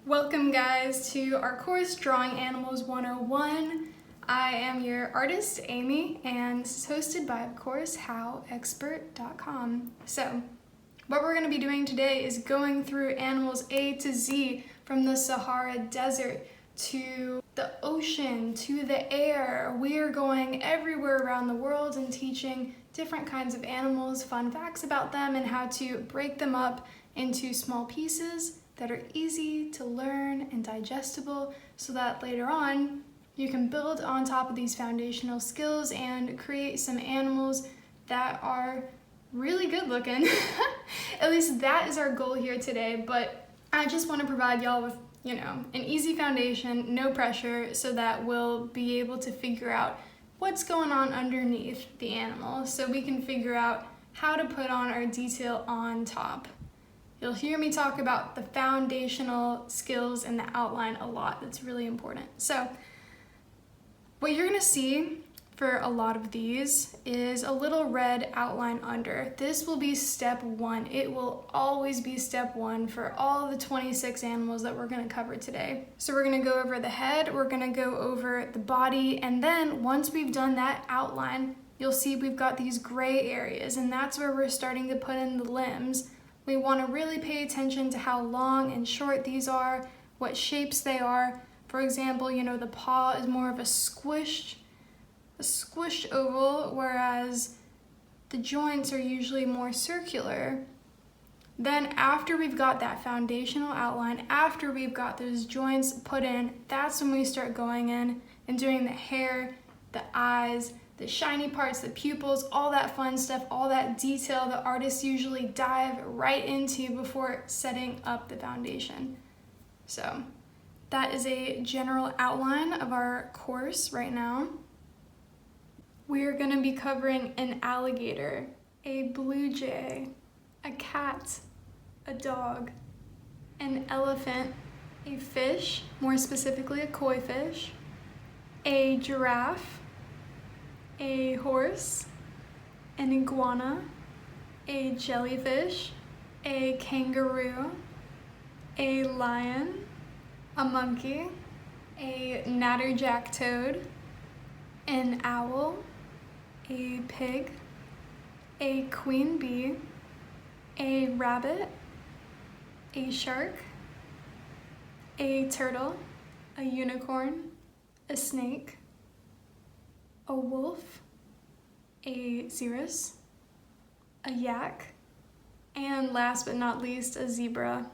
Welcome guys to our course, Drawing Animals 101. I am your artist, Amy, and this is hosted by, of course, HowExpert.com. So, what we're going to be doing today is going through animals A to Z, from the Sahara Desert to the ocean to the air. We are going everywhere around the world and teaching different kinds of animals, fun facts about them, and how to break them up into small pieces that are easy to learn and digestible, so that later on you can build on top of these foundational skills and create some animals that are really good looking. At least that is our goal here today, but I just want to provide y'all with, an easy foundation, no pressure, so that we'll be able to figure out what's going on underneath the animal, so we can figure out how to put on our detail on top. You'll hear me talk about the foundational skills in the outline a lot. That's really important. So what you're gonna see for a lot of these is a little red outline under. This will be step one. It will always be step one for all the 26 animals that we're gonna cover today. So we're gonna go over the head, we're gonna go over the body, and then once we've done that outline, you'll see we've got these gray areas, and that's where we're starting to put in the limbs. We want to really pay attention to how long and short these are, what shapes they are. For example, the paw is more of a squished oval, whereas the joints are usually more circular. Then after we've got that foundational outline, after we've got those joints put in, that's when we start going in and doing the hair, the eyes, the shiny parts, the pupils, all that fun stuff, all that detail that artists usually dive right into before setting up the foundation. So that is a general outline of our course right now. We're gonna be covering an alligator, a blue jay, a cat, a dog, an elephant, a fish, more specifically a koi fish, a giraffe, a horse, an iguana, a jellyfish, a kangaroo, a lion, a monkey, a natterjack toad, an owl, a pig, a queen bee, a rabbit, a shark, a turtle, a unicorn, a snake, a wolf, a cirrus, a yak, and last but not least, a zebra.